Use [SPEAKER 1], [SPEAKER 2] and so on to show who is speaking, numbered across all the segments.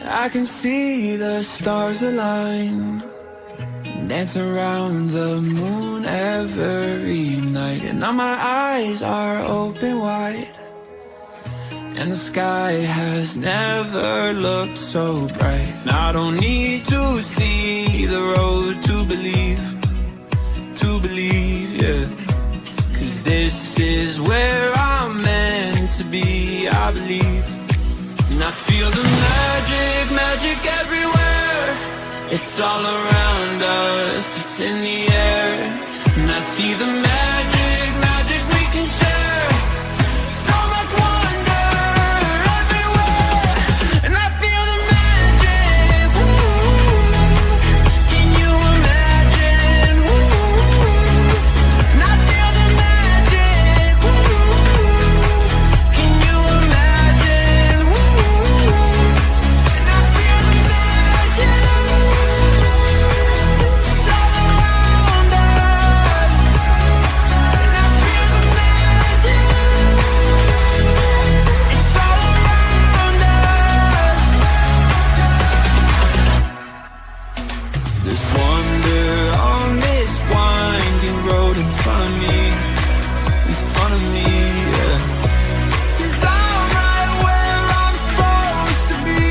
[SPEAKER 1] I can see the stars align, dance around the moon every night. And now my eyes are open wide, and the sky has never looked so bright. And I don't need to see the road to believe, yeah. 'Cause this is where I'm meant to be, I believe. And I feel the magic everywhere. It's all around us, it's in the air. And I see the magic we can share. So much wonder everywhere. And I feel the magic, can you imagine? And I feel the magic, can you imagine? And I feel the magic, it's all around us. And I feel the magic, it's all around us. There's wonder on this winding road in front of me, yeah. 'Cause I'm right where I'm supposed to be.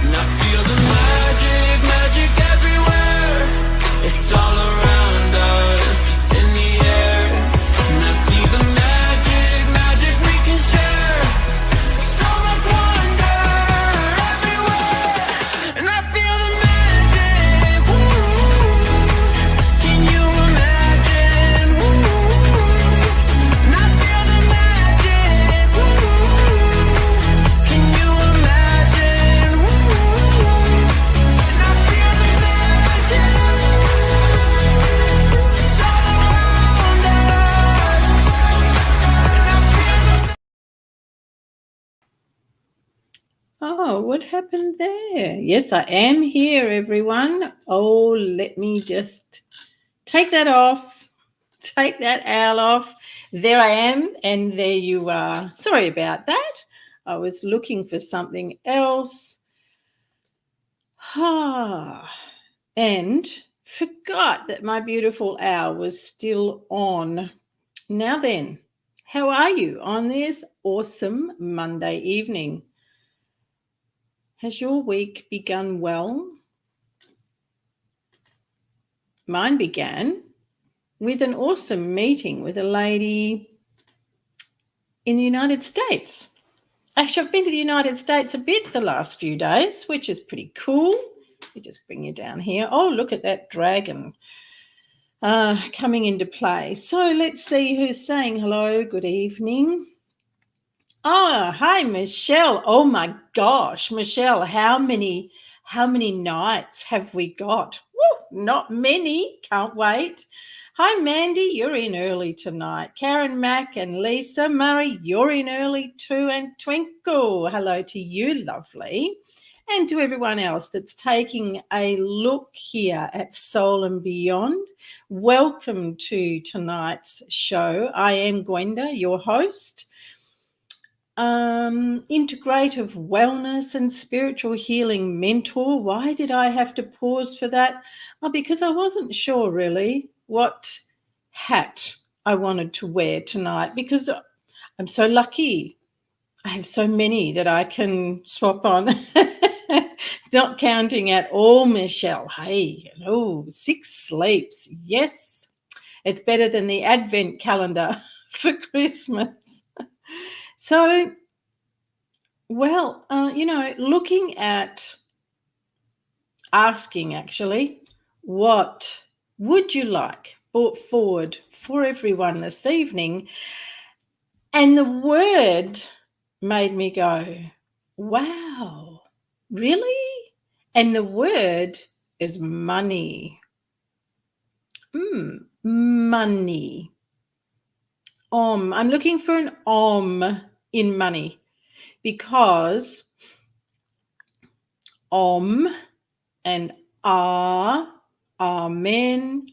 [SPEAKER 1] And I feel the magic everywhere. It's all around us, it's in the air. And I see the magic we can share. So much wonder everywhere. And I feel the magic, can you imagine? And I feel the magic, can you imagine? And I feel the magic, it's all around us. And I feel the
[SPEAKER 2] Oh, what happened there? Yes, I am here, everyone. Oh, let me just take that off. Take that owl off. There I am, and there you are. Sorry about that. I was looking for something else. And forgot that my beautiful owl was still on. Now then, how are you on this awesome Monday evening? Has your week begun well? Mine began with an awesome meeting with a lady in the United States. Actually, I've been to the United States a bit the last few days, which is pretty cool. Let me just bring you down here. Oh, look at that dragon coming into play. So let's see who's saying hello. Good evening. Oh, hi, Michelle. Oh my gosh, Michelle, how many nights have we got? Woo, not many. Can't wait. Hi, Mandy, you're in early tonight. Karen Mack and Lisa Murray, you're in early too. And Twinkle, hello to you, lovely. And to everyone else that's taking a look here at Soul and Beyond, welcome to tonight's show. I am Gwenda, your host. Integrative wellness and spiritual healing mentor. Why did I have to pause for that? Oh, because I wasn't sure really what hat I wanted to wear tonight, because I'm so lucky. I have so many that I can swap on. Not counting at all, Michelle. Hey, 6 sleeps. Yes, it's better than the Advent calendar for Christmas. So, well, looking at asking actually, what would you like brought forward for everyone this evening? And the word made me go, wow, really? And the word is money. Money. I'm looking for an in money, because and amen,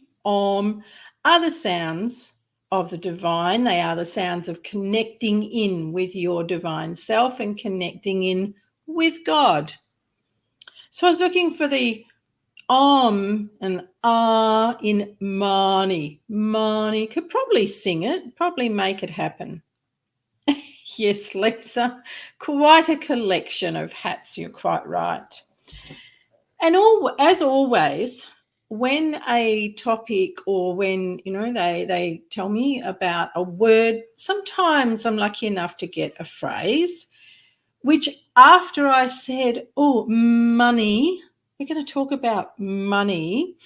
[SPEAKER 2] are the sounds of the divine. They are the sounds of connecting in with your divine self and connecting in with God. So I was looking for the and ah in money. Money. Could probably sing it, probably make it happen. Yes, Lisa, quite a collection of hats, you're quite right. And as always, when a topic or when, they tell me about a word, sometimes I'm lucky enough to get a phrase, which after I said, oh, money, we're going to talk about money.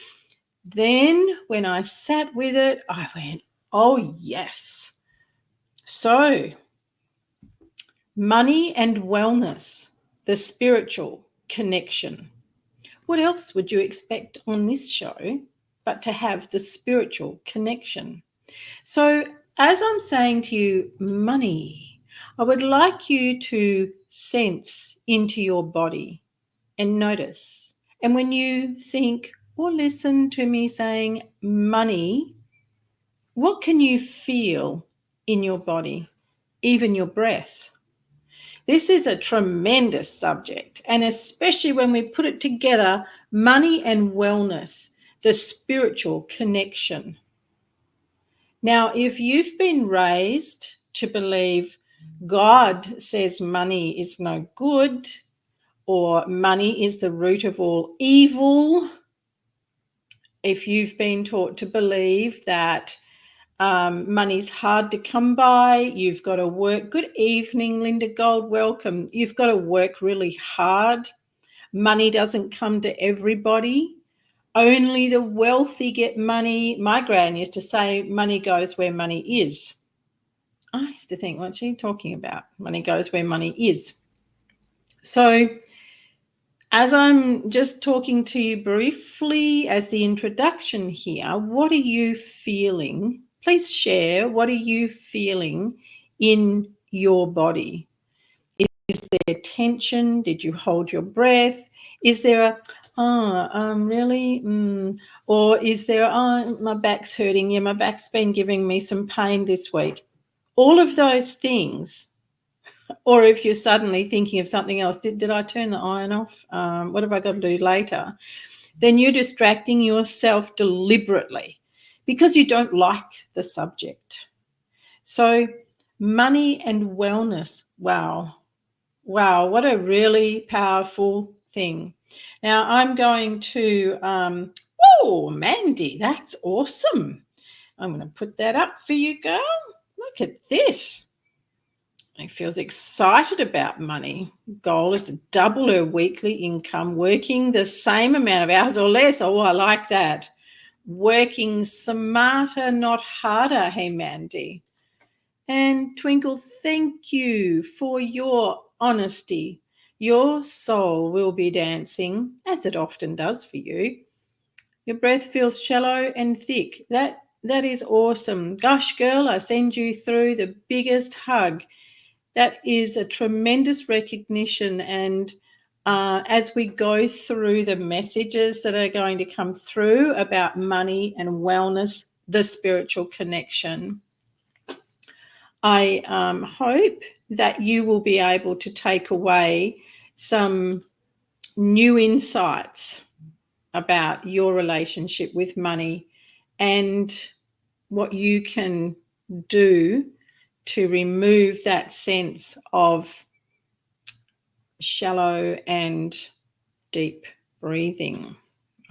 [SPEAKER 2] Then when I sat with it, I went, oh, yes. So money and wellness, the spiritual connection. What else would you expect on this show but to have the spiritual connection? So, as I'm saying to you, money, I would like you to sense into your body and notice. And when you think or listen to me saying money, what can you feel in your body, even your breath? This is a tremendous subject, and especially when we put it together, money and wellness, the spiritual connection. Now, if you've been raised to believe God says money is no good, or money is the root of all evil, if you've been taught to believe that money's hard to come by, you've got to work. Good evening, Linda Gold, welcome. You've got to work really hard. Money doesn't come to everybody. Only the wealthy get money. My gran used to say money goes where money is. I used to think, what's she talking about? Money goes where money is. So as I'm just talking to you briefly as the introduction here, what are you feeling? Please share, what are you feeling in your body? Is there tension? Did you hold your breath? Is there really? Or is there, my back's hurting? Yeah, my back's been giving me some pain this week. All of those things. Or if you're suddenly thinking of something else, did I turn the iron off? What have I got to do later? Then you're distracting yourself deliberately because you don't like the subject. So money and wellness, wow, what a really powerful thing. Now I'm going to, Mandy, that's awesome. I'm going to put that up for you, girl. Look at this. She feels excited about money. Goal is to double her weekly income, working the same amount of hours or less. Oh, I like that. Working smarter, not harder. Hey, Mandy. And Twinkle, thank you for your honesty. Your soul will be dancing, as it often does for you. Your breath feels shallow and thick. That is awesome. Gosh, girl, I send you through the biggest hug. That is a tremendous recognition. And as we go through the messages that are going to come through about money and wellness, the spiritual connection, I hope that you will be able to take away some new insights about your relationship with money and what you can do to remove that sense of shallow and deep breathing.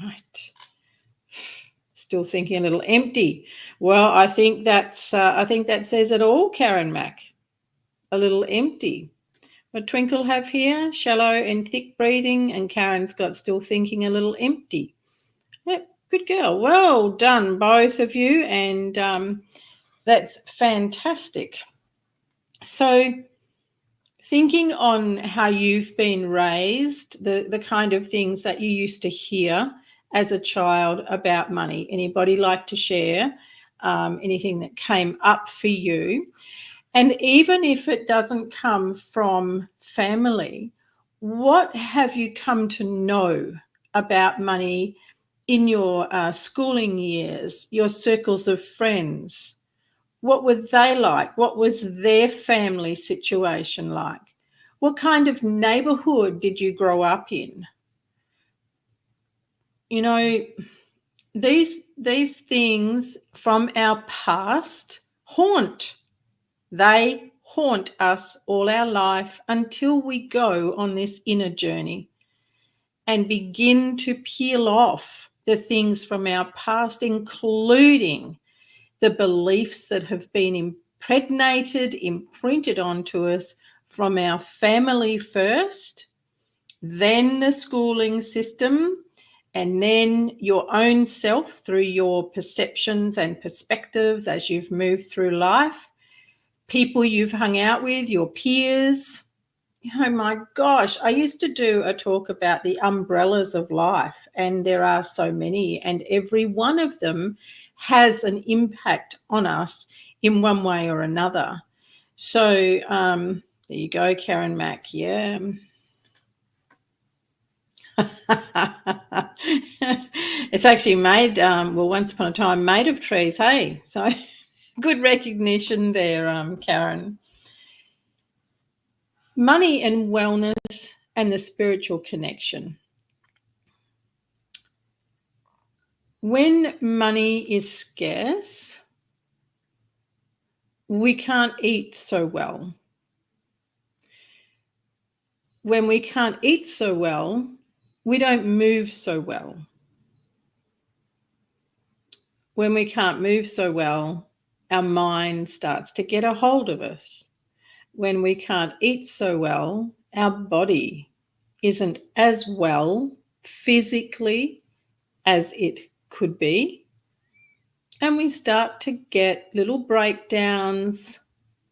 [SPEAKER 2] Right. Still thinking a little empty. Well, I think that says it all, Karen Mack. A little empty. What Twinkle have here? Shallow and thick breathing, and Karen's got still thinking a little empty. Yep, good girl. Well done, both of you, and that's fantastic. So thinking on how you've been raised, the kind of things that you used to hear as a child about money. Anybody like to share anything that came up for you? And even if it doesn't come from family, what have you come to know about money in your schooling years, your circles of friends? What were they like? What was their family situation like? What kind of neighborhood did you grow up in? You know, these things from our past they haunt us all our life until we go on this inner journey and begin to peel off the things from our past, including the beliefs that have been imprinted onto us from our family first, then the schooling system, and then your own self through your perceptions and perspectives as you've moved through life, people you've hung out with, your peers. Oh my gosh, I used to do a talk about the umbrellas of life, and there are so many, and every one of them has an impact on us in one way or another. So there you go, Karen Mack. Yeah. It's actually made, once upon a time, made of trees. Hey, so good recognition there, Karen. Money and wellness and the spiritual connection. When money is scarce, we can't eat so well. When we can't eat so well, we don't move so well. When we can't move so well, our mind starts to get a hold of us. When we can't eat so well, our body isn't as well physically as it could be. And we start to get little breakdowns,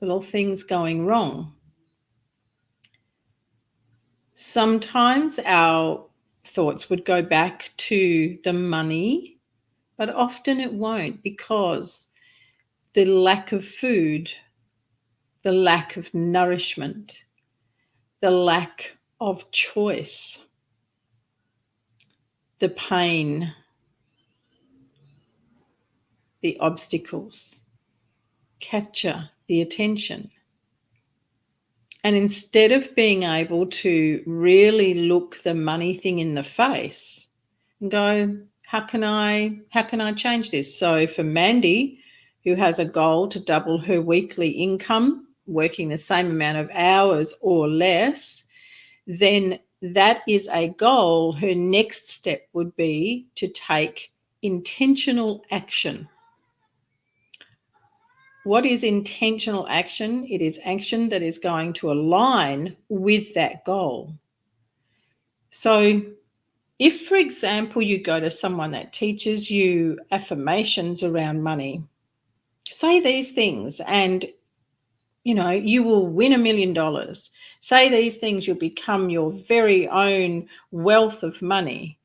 [SPEAKER 2] little things going wrong. Sometimes our thoughts would go back to the money, but often it won't, because the lack of food, the lack of nourishment, the lack of choice, the pain, the obstacles capture the attention. And instead of being able to really look the money thing in the face and go, how can I change this? So for Mandy, who has a goal to double her weekly income, working the same amount of hours or less, then that is a goal. Her next step would be to take intentional action. What is intentional action? It is action that is going to align with that goal. So if, for example, you go to someone that teaches you affirmations around money, say these things and, you will win $1 million. Say these things, you'll become your very own wealth of money.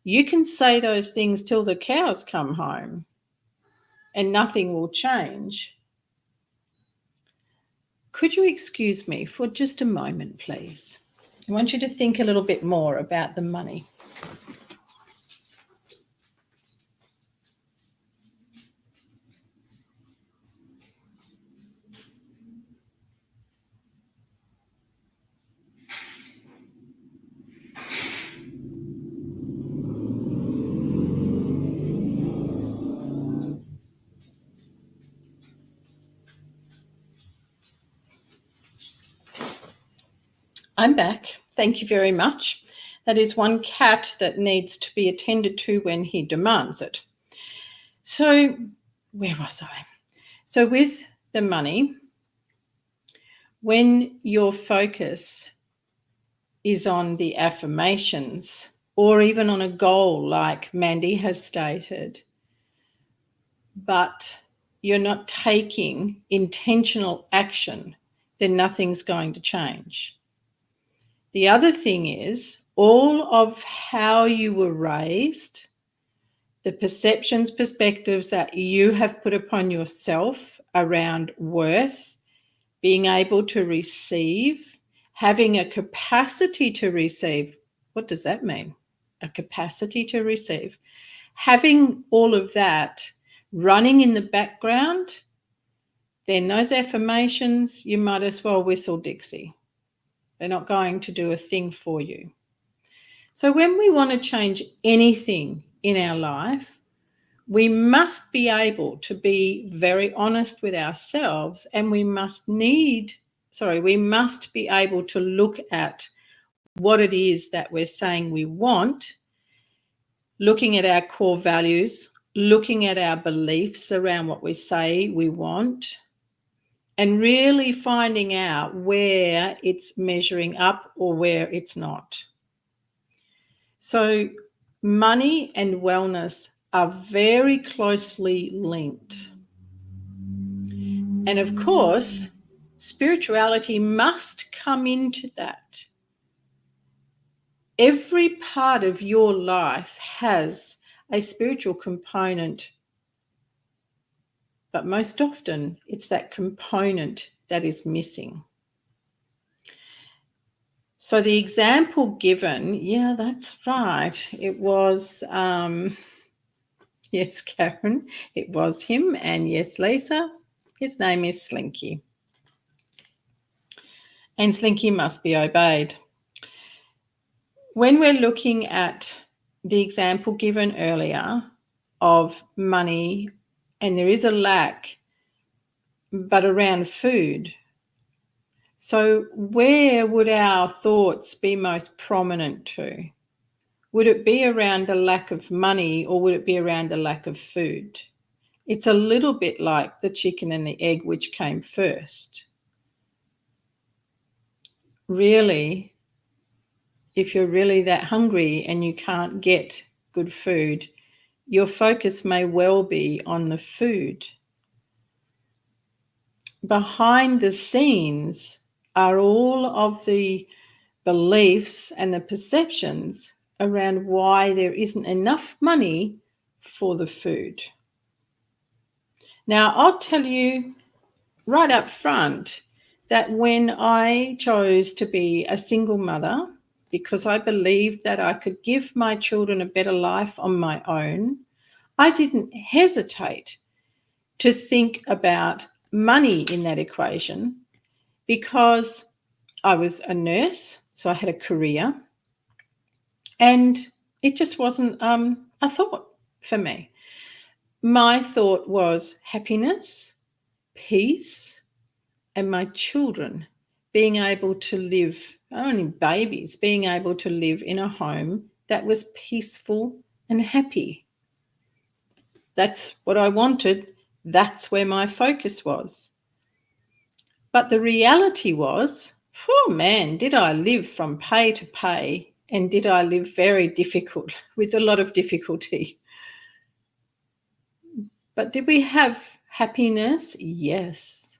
[SPEAKER 2] You can say those things till the cows come home and nothing will change. Could you excuse me for just a moment, please? I want you to think a little bit more about the money. I'm back. Thank you very much. That is one cat that needs to be attended to when he demands it. So, where was I? So with the money, when your focus is on the affirmations or even on a goal like Mandy has stated, but you're not taking intentional action, then nothing's going to change. The other thing is all of how you were raised, the perceptions, perspectives that you have put upon yourself around worth, being able to receive, having a capacity to receive. What does that mean? A capacity to receive. Having all of that running in the background, then those affirmations, you might as well whistle Dixie. They're not going to do a thing for you. So when we want to change anything in our life, we must be able to be very honest with ourselves, and we must be able to look at what it is that we're saying we want, looking at our core values, looking at our beliefs around what we say we want, and really finding out where it's measuring up or where it's not. So money and wellness are very closely linked. And of course, spirituality must come into that. Every part of your life has a spiritual component, but most often it's that component that is missing. So the example given, yeah, that's right. It was, yes, Karen, it was him. And yes, Lisa, his name is Slinky. And Slinky must be obeyed. When we're looking at the example given earlier of money, and there is a lack, but around food. So where would our thoughts be most prominent to? Would it be around the lack of money, or would it be around the lack of food? It's a little bit like the chicken and the egg, which came first. Really, if you're really that hungry and you can't get good food, your focus may well be on the food. Behind the scenes are all of the beliefs and the perceptions around why there isn't enough money for the food. Now, I'll tell you right up front that when I chose to be a single mother, because I believed that I could give my children a better life on my own, I didn't hesitate to think about money in that equation, because I was a nurse, so I had a career, and it just wasn't a thought for me. My thought was happiness, peace, and my children being able to live, only babies, being able to live in a home that was peaceful and happy. That's what I wanted. That's where my focus was. But the reality was, oh man, did I live from pay to pay, and did I live very difficult, with a lot of difficulty. But did we have happiness? Yes.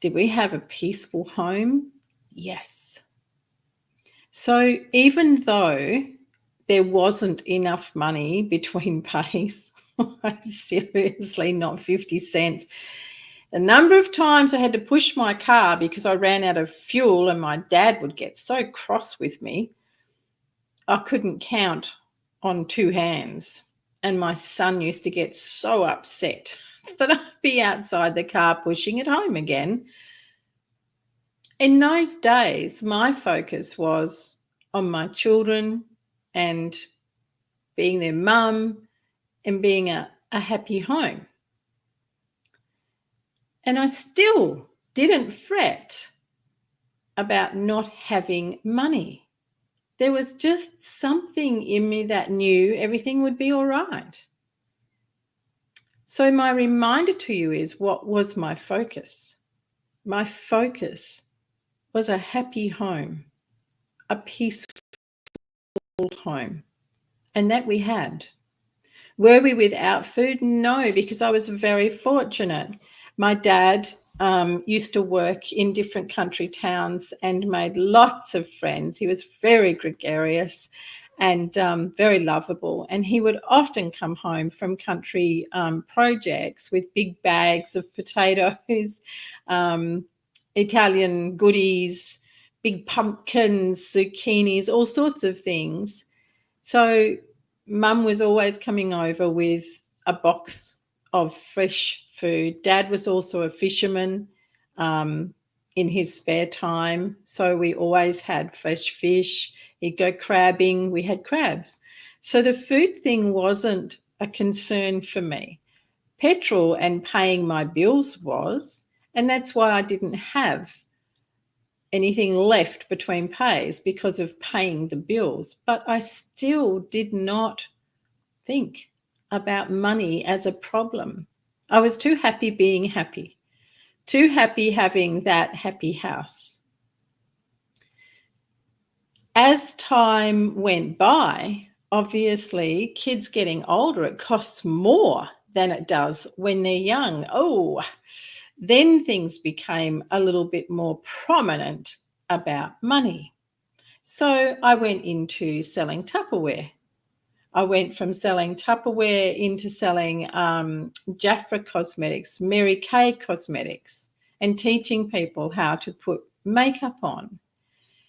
[SPEAKER 2] Did we have a peaceful home? Yes. So even though there wasn't enough money between pays, seriously, not 50 cents. The number of times I had to push my car because I ran out of fuel, and my dad would get so cross with me, I couldn't count on two hands. And my son used to get so upset that I'd be outside the car pushing it home again. In those days, my focus was on my children and being their mum and being a happy home. And I still didn't fret about not having money. There was just something in me that knew everything would be all right. So my reminder to you is, what was my focus? My focus was a happy home, a peaceful home, and that we had. Were we without food? No, because I was very fortunate. My dad used to work in different country towns and made lots of friends. He was very gregarious and very lovable. And he would often come home from country projects with big bags of potatoes, Italian goodies, big pumpkins, zucchinis, all sorts of things. So Mum was always coming over with a box of fresh food. Dad was also a fisherman. in his spare time. So we always had fresh fish. He'd go crabbing. We had crabs. So the food thing wasn't a concern for me. Petrol and paying my bills was, and that's why I didn't have anything left between pays, because of paying the bills. But I still did not think about money as a problem. I was too happy being happy, too happy having that happy house. As time went by, obviously, kids getting older, it costs more than it does when they're young. Oh, then things became a little bit more prominent about money. So I went into selling Tupperware. I went from selling Tupperware into selling Jafra Cosmetics, Mary Kay Cosmetics, and teaching people how to put makeup on.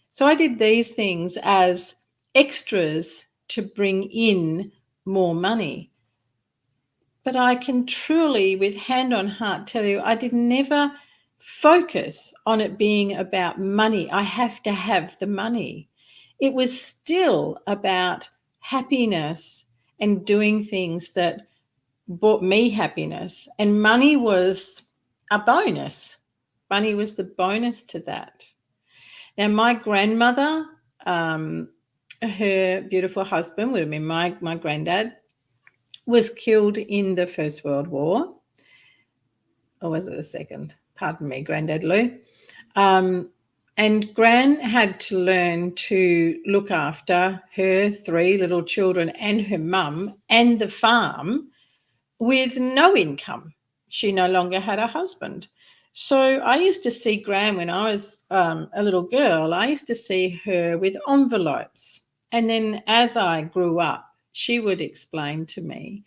[SPEAKER 2] So I did these things as extras to bring in more money. But I can truly, with hand on heart, tell you, I did never focus on it being about money. I have to have the money. It was still about happiness and doing things that brought me happiness. And money was a bonus. Money was the bonus to that. Now, my grandmother, her beautiful husband would have been my granddad, was killed in the First World War. Or was it the second? Pardon me, Granddad Lou. And Gran had to learn to look after her 3 little children and her mum and the farm with no income. She no longer had a husband. So I used to see Gran when I was a little girl. I used to see her with envelopes. And then as I grew up, she would explain to me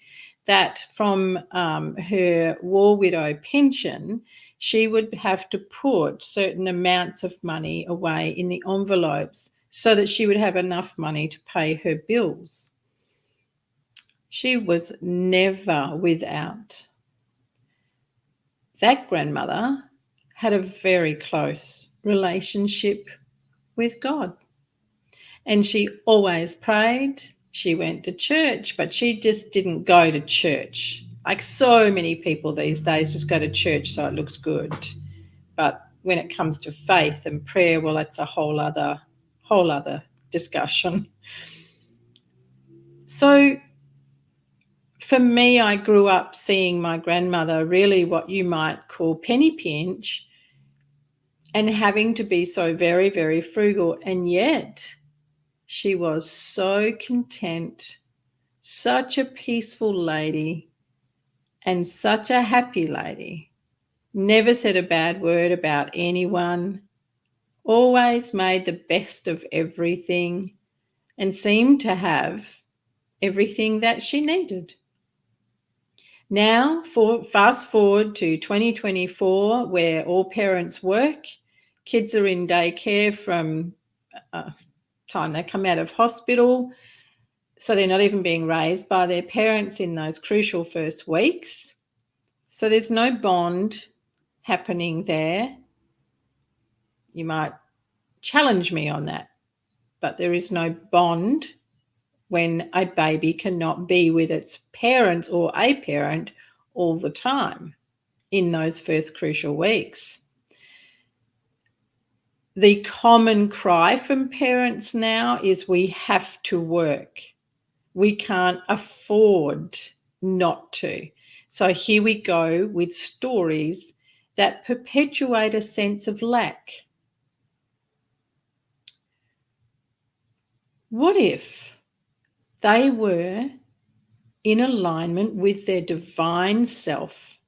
[SPEAKER 2] that from her war widow pension, she would have to put certain amounts of money away in the envelopes so that she would have enough money to pay her bills. She was never without. That grandmother had a very close relationship with God. And she always prayed. She went to church, but she just didn't go to church. Like so many people these days just go to church so it looks good. But when it comes to faith and prayer, well, that's a whole other discussion. So for me, I grew up seeing my grandmother really what you might call penny pinch and having to be so very, very frugal. And yet she was so content, such a peaceful lady, and such a happy lady. Never said a bad word about anyone, always made the best of everything, and seemed to have everything that she needed. Now, fast forward to 2024, where all parents work, kids are in daycare from time they come out of hospital, so they're not even being raised by their parents in those crucial first weeks. So there's no bond happening there. You might challenge me on that, but there is no bond when a baby cannot be with its parents or a parent all the time in those first crucial weeks. The common cry from parents now is we have to work. We can't afford not to. So here we go with stories that perpetuate a sense of lack. What if they were in alignment with their divine self,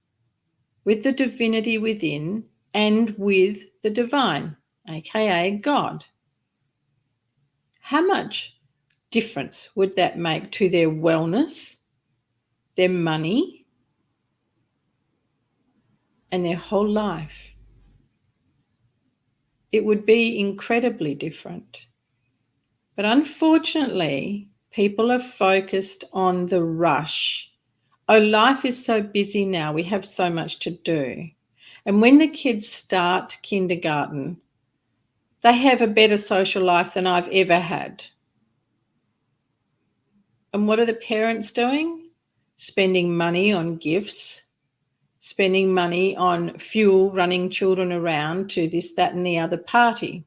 [SPEAKER 2] with the divinity within, and with the divine, aka God? How much difference would that make to their wellness, their money, and their whole life? It would be incredibly different. But unfortunately, people are focused on the rush. Oh, life is so busy now. We have so much to do. And when the kids start kindergarten, they have a better social life than I've ever had. And what are the parents doing? Spending money on gifts, spending money on fuel, running children around to this, that, and the other party,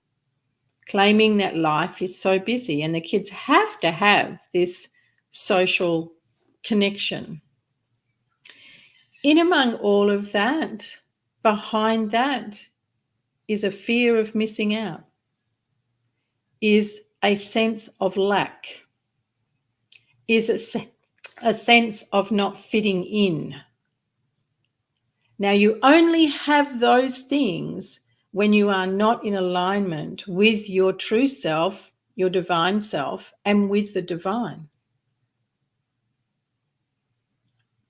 [SPEAKER 2] claiming that life is so busy, and the kids have to have this social connection. In among all of that, behind that is a fear of missing out, is a sense of lack, is a sense of not fitting in. Now, you only have those things when you are not in alignment with your true self, your divine self, and with the divine.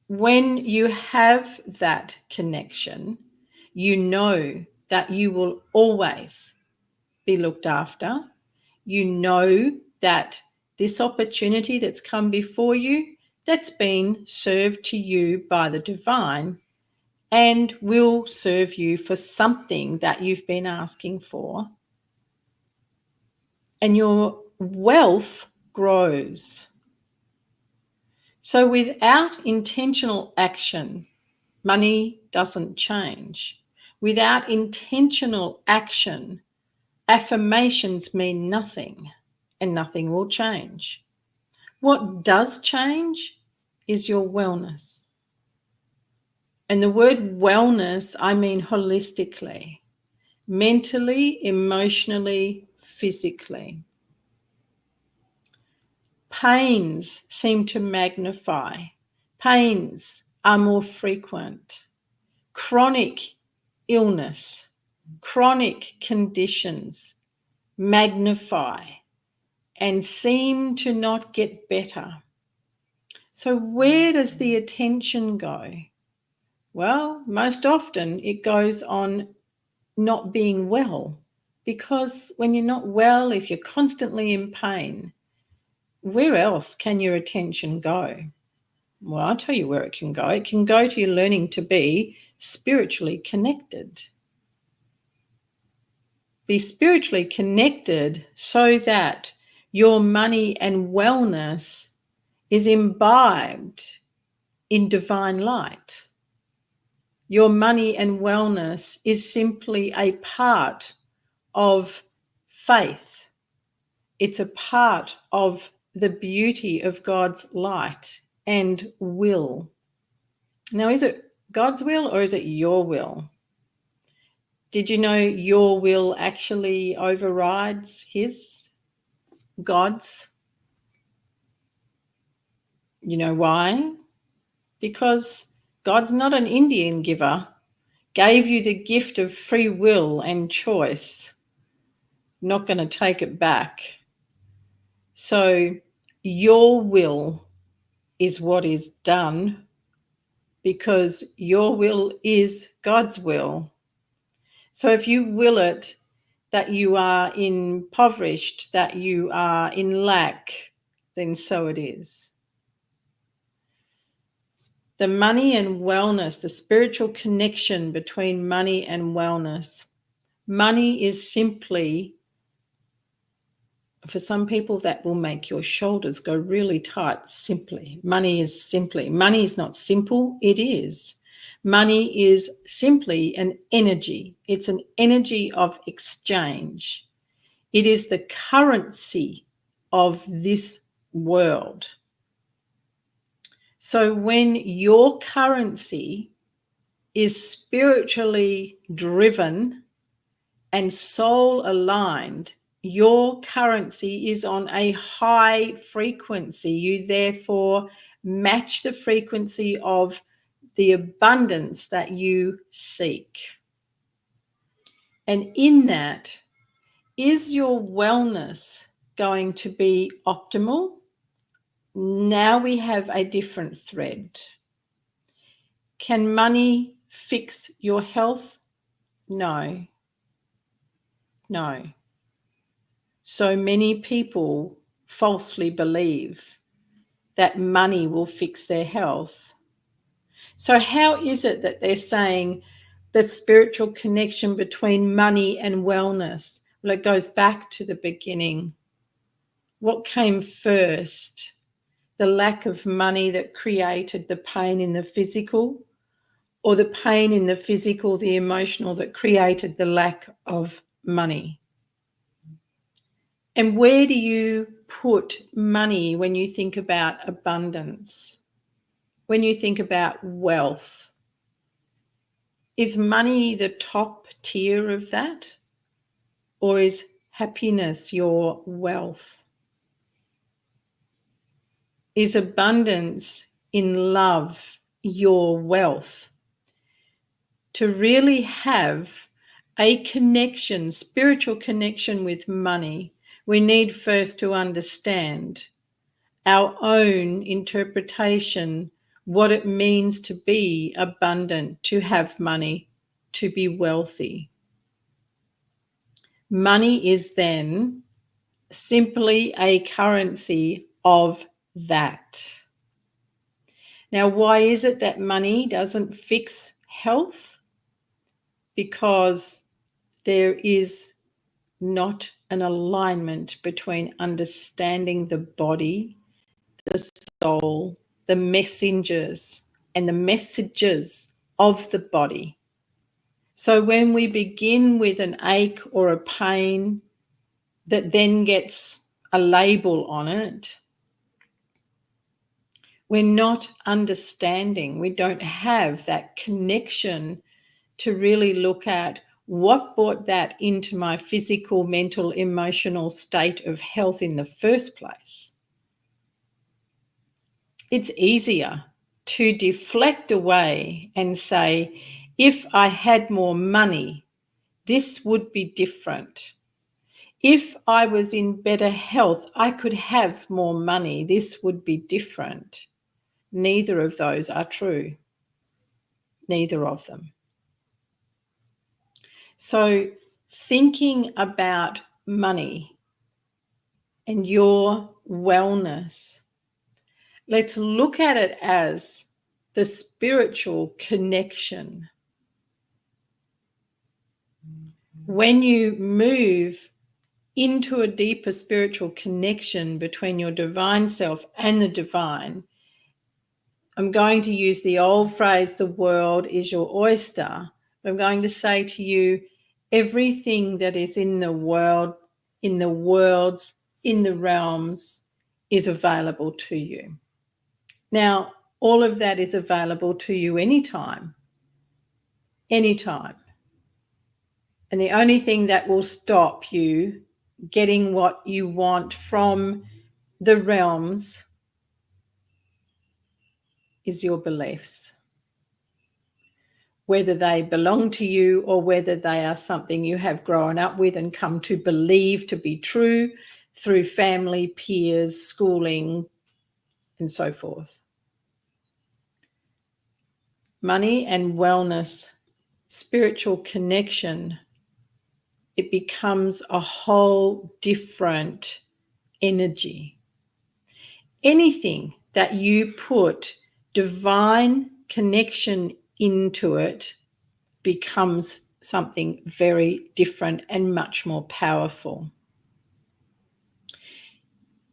[SPEAKER 2] When you have that connection, you know that you will always be looked after. You know that this opportunity that's come before you, that's been served to you by the divine, and will serve you for something that you've been asking for. And your wealth grows. So without intentional action, money doesn't change. Without intentional action, affirmations mean nothing, and nothing will change. What does change is your wellness. And the word wellness, I mean holistically, mentally, emotionally, physically. Pains seem to magnify. Pains are more frequent. Chronic illness, chronic conditions magnify and seem to not get better. So where does the attention go? Well, most often it goes on not being well, because when you're not well, if you're constantly in pain, where else can your attention go? Well, I'll tell you where it can go. It can go to you learning to be spiritually connected. Be spiritually connected so that your money and wellness is imbibed in divine light. Your money and wellness is simply a part of faith. It's a part of the beauty of God's light and will. Now, is it God's will or is it your will? Did you know your will actually overrides his, God's? You know why? Because God's not an Indian giver, gave you the gift of free will and choice, not going to take it back. So your will is what is done, because your will is God's will. So if you will it that you are impoverished, that you are in lack, then so it is. The money and wellness, the spiritual connection between money and wellness. Money is simply, for some people, that will make your shoulders go really tight. Simply. Money is simply. Money is not simple. It is. Money is simply an energy. It's an energy of exchange. It is the currency of this world. So when your currency is spiritually driven and soul aligned, your currency is on a high frequency. You therefore match the frequency of the abundance that you seek. And in that, is your wellness going to be optimal? Now we have a different thread. Can money fix your health? No. No. So many people falsely believe that money will fix their health. So how is it that they're saying the spiritual connection between money and wellness? Well, it goes back to the beginning. What came first? The lack of money that created the pain in the physical, or the pain in the physical, the emotional, that created the lack of money? And where do you put money when you think about abundance? When you think about wealth? Is money the top tier of that? Or is happiness your wealth? Is abundance in love your wealth? To really have a connection, spiritual connection with money, we need first to understand our own interpretation, what it means to be abundant, to have money, to be wealthy. Money is then simply a currency of that. Now, why is it that money doesn't fix health? Because there is not an alignment between understanding the body, the soul, the messengers, and the messages of the body. So when we begin with an ache or a pain that then gets a label on it, we're not understanding. We don't have that connection to really look at what brought that into my physical, mental, emotional state of health in the first place. It's easier to deflect away and say, if I had more money, this would be different. If I was in better health, I could have more money. This would be different. Neither of those are true. Neither of them. So thinking about money and your wellness, let's look at it as the spiritual connection. When you move into a deeper spiritual connection between your divine self and the divine, I'm going to use the old phrase, the world is your oyster. I'm going to say to you, everything that is in the world, in the worlds, in the realms is available to you. Now, all of that is available to you anytime. Anytime. And the only thing that will stop you getting what you want from the realms is your beliefs. Whether they belong to you or whether they are something you have grown up with and come to believe to be true through family, peers, schooling, and so forth. Money and wellness, spiritual connection, it becomes a whole different energy. Anything that you put divine connection into it becomes something very different and much more powerful.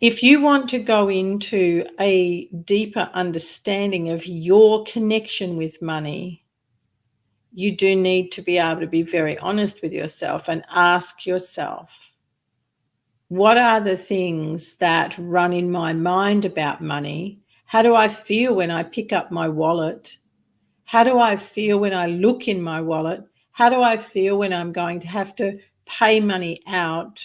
[SPEAKER 2] If you want to go into a deeper understanding of your connection with money, you do need to be able to be very honest with yourself and ask yourself, what are the things that run in my mind about money? How do I feel when I pick up my wallet? How do I feel when I look in my wallet? How do I feel when I'm going to have to pay money out?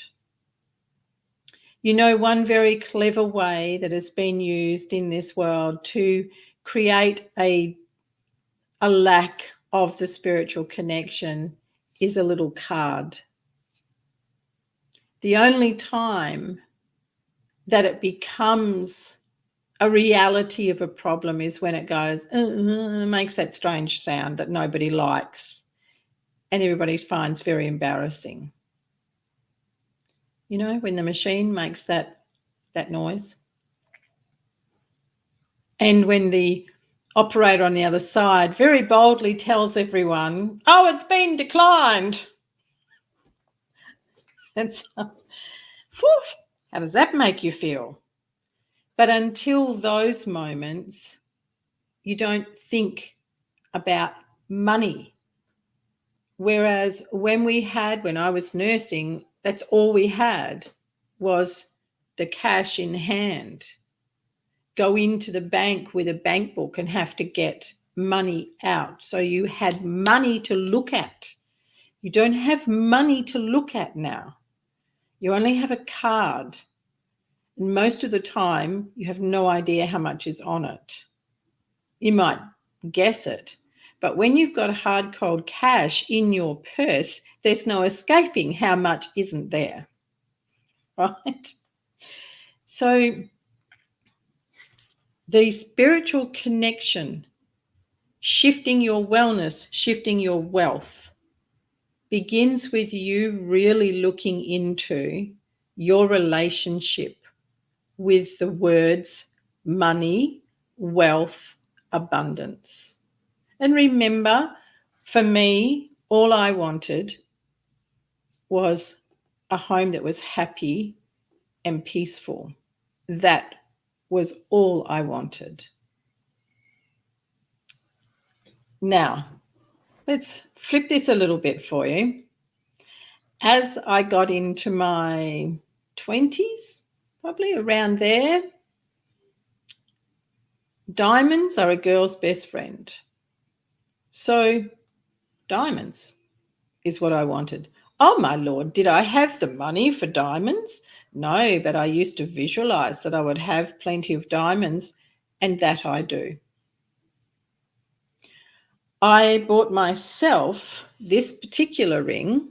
[SPEAKER 2] You know, one very clever way that has been used in this world to create a lack of the spiritual connection is a little card. The only time that it becomes a reality of a problem is when it goes, makes that strange sound that nobody likes and everybody finds very embarrassing. You know, when the machine makes that noise. And when the operator on the other side very boldly tells everyone, oh, it's been declined. And so, whew, how does that make you feel? But until those moments, you don't think about money. Whereas when I was nursing, that's all we had was the cash in hand. Go into the bank with a bank book and have to get money out. So you had money to look at. You don't have money to look at now. You only have a card. And most of the time, you have no idea how much is on it. You might guess it. But when you've got hard, cold cash in your purse, there's no escaping how much isn't there, right? So the spiritual connection, shifting your wellness, shifting your wealth, begins with you really looking into your relationship with the words money, wealth, abundance. And remember, for me, all I wanted was a home that was happy and peaceful. That was all I wanted. Now, let's flip this a little bit for you. As I got into my 20s, probably around there, diamonds are a girl's best friend. So diamonds is what I wanted. Oh, my Lord, did I have the money for diamonds? No, but I used to visualize that I would have plenty of diamonds, and that I do. I bought myself this particular ring,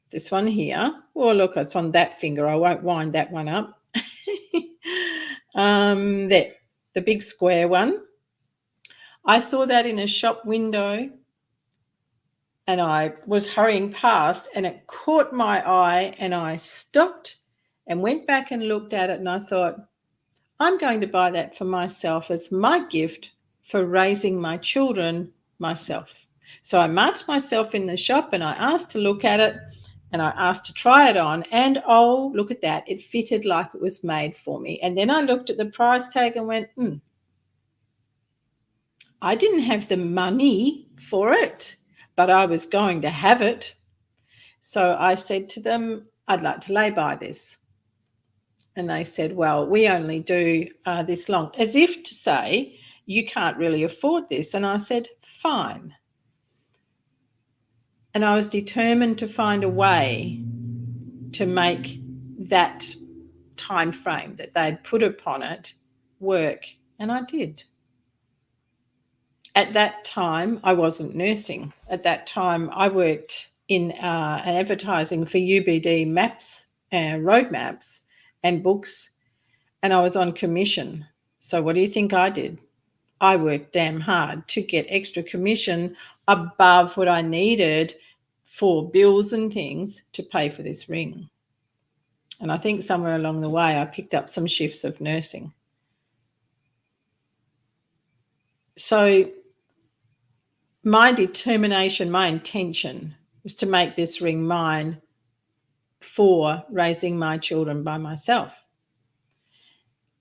[SPEAKER 2] this one here. Oh, look, it's on that finger. I won't wind that one up. There, the big square one. I saw that in a shop window and I was hurrying past and it caught my eye and I stopped and went back and looked at it and I thought, I'm going to buy that for myself as my gift for raising my children myself. So I marked myself in the shop and I asked to look at it and I asked to try it on and oh, look at that. It fitted like it was made for me. And then I looked at the price tag and went, I didn't have the money for it, but I was going to have it. So I said to them, I'd like to lay by this. And they said, well, we only do this long, as if to say, you can't really afford this. And I said, fine. And I was determined to find a way to make that time frame that they'd put upon it work. And I did. At that time, I wasn't nursing. At that time, I worked in advertising for UBD maps, road maps and books, and I was on commission. So what do you think I did? I worked damn hard to get extra commission above what I needed for bills and things to pay for this ring. And I think somewhere along the way, I picked up some shifts of nursing. So my determination, my intention was to make this ring mine for raising my children by myself.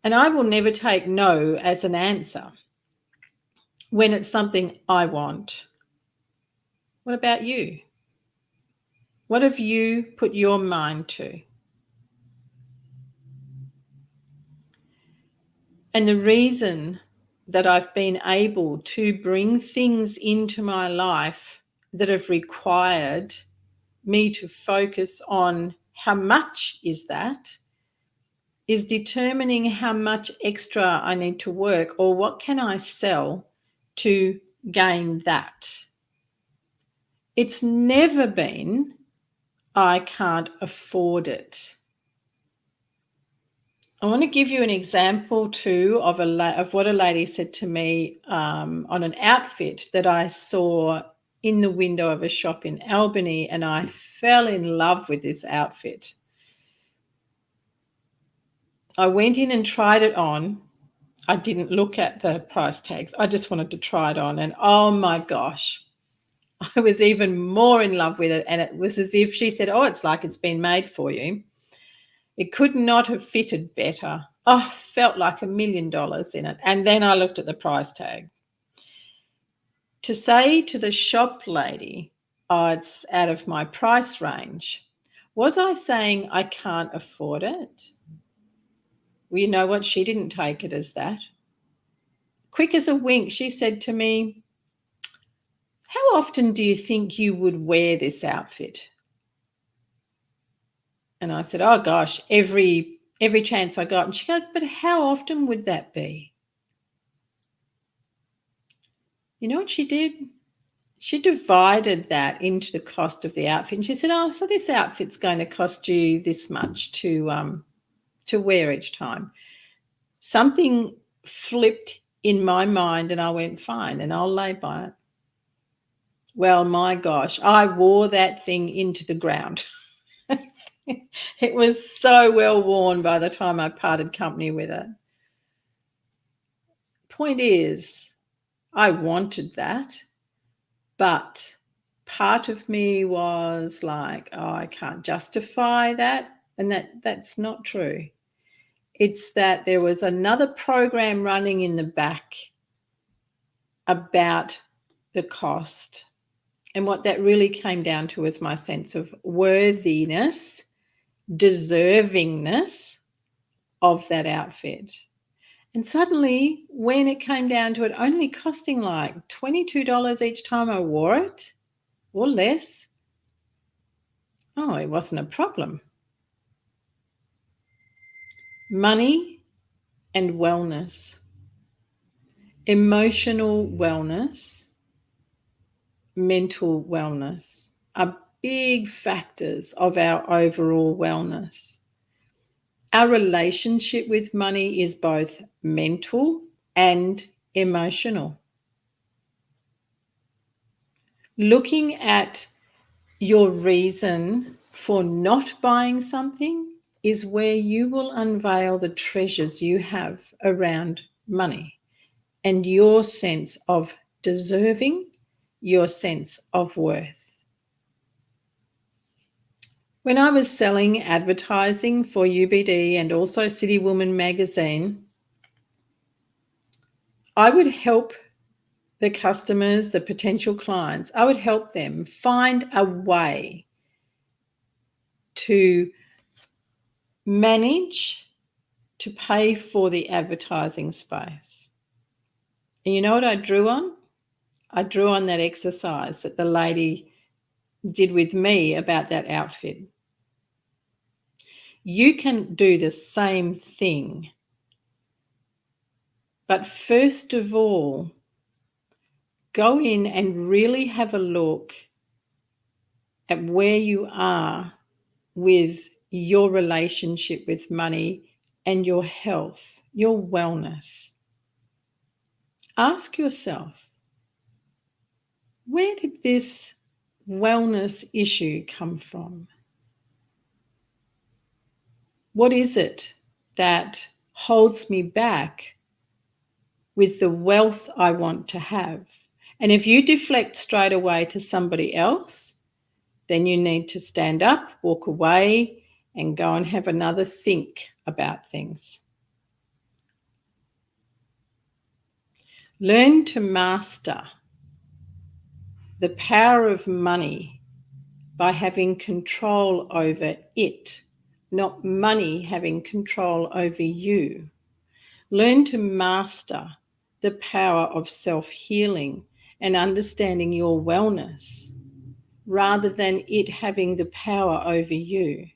[SPEAKER 2] And I will never take no as an answer when it's something I want. What about you? What have you put your mind to? And the reason that I've been able to bring things into my life that have required me to focus on how much is that, is determining how much extra I need to work or what can I sell to gain that. It's never been, I can't afford it. I want to give you an example too of what a lady said to me on an outfit that I saw in the window of a shop in Albany, and I fell in love with this outfit. I went in and tried it on, I didn't look at the price tags. I just wanted to try it on. And oh my gosh, I was even more in love with it. And it was as if she said, oh, it's like it's been made for you. It could not have fitted better. Oh, felt like $1 million in it. And then I looked at the price tag. To say to the shop lady, oh, it's out of my price range, was I saying I can't afford it? Well, you know what? She didn't take it as that. Quick as a wink, she said to me, how often do you think you would wear this outfit? And I said, oh gosh, every chance I got. And she goes, but how often would that be? You know what she did? She divided that into the cost of the outfit. And she said, oh, so this outfit's going to cost you this much to wear each time. Something flipped in my mind and I went, fine, and I'll lay by it. Well, my gosh, I wore that thing into the ground. It was so well worn by the time I parted company with it. Point is, I wanted that, but part of me was like, oh, I can't justify that. And that's not true. It's that there was another program running in the back about the cost. And what that really came down to was my sense of worthiness, deservingness of that outfit. And suddenly, when it came down to it only costing like $22 each time I wore it, or less, oh, it wasn't a problem. Money and wellness, emotional wellness, mental wellness are big factors of our overall wellness. Our relationship with money is both mental and emotional. Looking at your reason for not buying something is where you will unveil the treasures you have around money and your sense of deserving, your sense of worth. When I was selling advertising for UBD and also City Woman magazine, I would help the customers, the potential clients, I would help them find a way to manage to pay for the advertising space. And you know what I drew on? I drew on that exercise that the lady did with me about that outfit. You can do the same thing. But first of all, go in and really have a look at where you are with your relationship with money and your health, your wellness. Ask yourself, where did this wellness issue come from? What is it that holds me back with the wealth I want to have? And if you deflect straight away to somebody else, then you need to stand up, walk away, and go and have another think about things. Learn to master the power of money by having control over it, not money having control over you. Learn to master the power of self-healing and understanding your wellness rather than it having the power over you.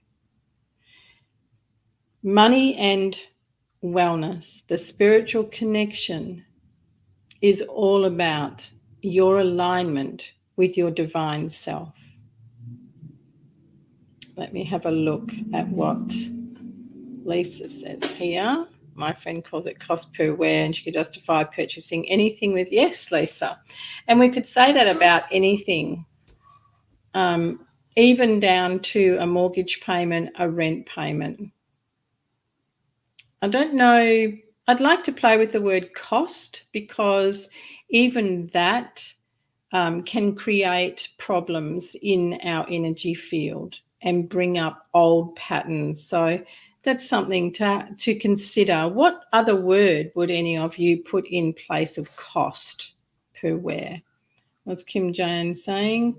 [SPEAKER 2] Money and wellness, the spiritual connection, is all about your alignment with your divine self. Let me have a look at what Lisa says here. My friend calls it cost per wear, and she could justify purchasing anything with, yes, Lisa. And we could say that about anything, even down to a mortgage payment, a rent payment. I don't know I'd like to play with the word cost, because even that can create problems in our energy field and bring up old patterns. So that's something to consider. What other word would any of you put in place of cost per wear? What's Kim Jane saying?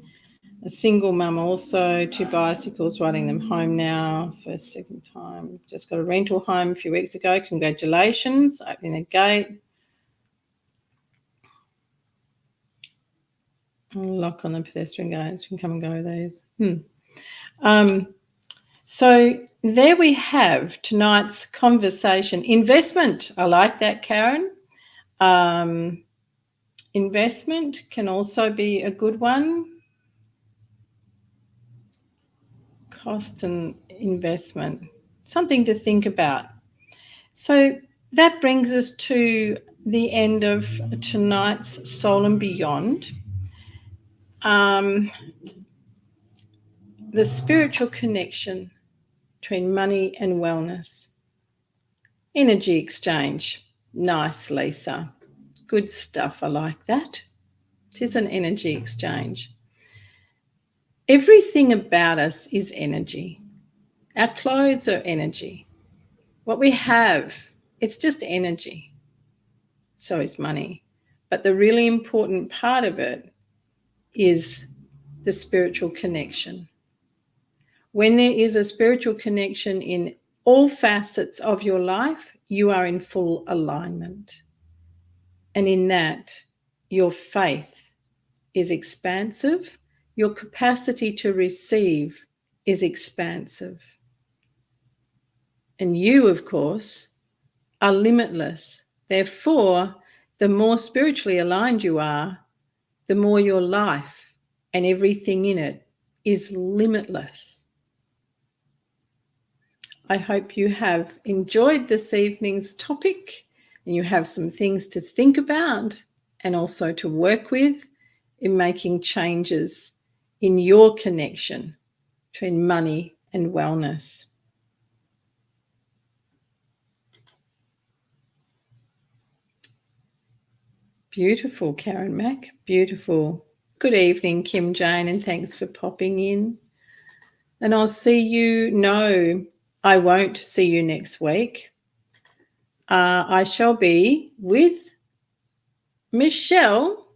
[SPEAKER 2] A single mum also, 2 bicycles, riding them home now for a second time. Just got a rental home a few weeks ago. Congratulations, opening the gate. Lock on the pedestrian gate. You can come and go these. So there we have tonight's conversation. Investment. I like that, Karen. Investment can also be a good one. Cost and investment. Something to think about. So that brings us to the end of tonight's Soul and Beyond. The spiritual connection between money and wellness. Energy exchange. Nice, Lisa. Good stuff. I like that. It is an energy exchange. Everything about us is energy. Our clothes are energy. What we have, it's just energy. So is money. But the really important part of it is the spiritual connection. When there is a spiritual connection in all facets of your life, you are in full alignment. And in that, your faith is expansive. Your capacity to receive is expansive. And you, of course, are limitless. Therefore, the more spiritually aligned you are, the more your life and everything in it is limitless. I hope you have enjoyed this evening's topic and you have some things to think about and also to work with in making changes in your connection between money and wellness. Beautiful, Karen Mack. Beautiful. Good evening, Kim Jane, and thanks for popping in. And I'll see you. No, I won't see you next week. I shall be with Michelle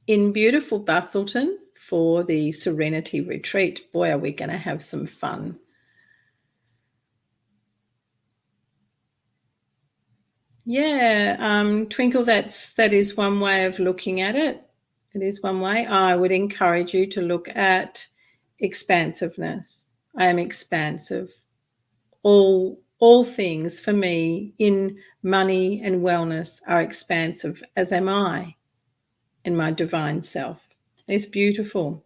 [SPEAKER 2] in beautiful Bustleton for the Serenity Retreat. Boy, are we going to have some fun. Yeah, Twinkle, that is one way of looking at it. It is one way. I would encourage you to look at expansiveness. I am expansive. All things for me in money and wellness are expansive, as am I in my divine self. It's beautiful.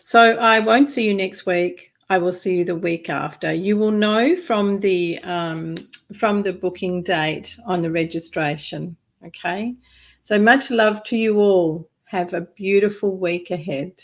[SPEAKER 2] So I won't see you next week. I will see you the week after. You will know from the booking date on the registration. Okay. So much love to you all. Have a beautiful week ahead.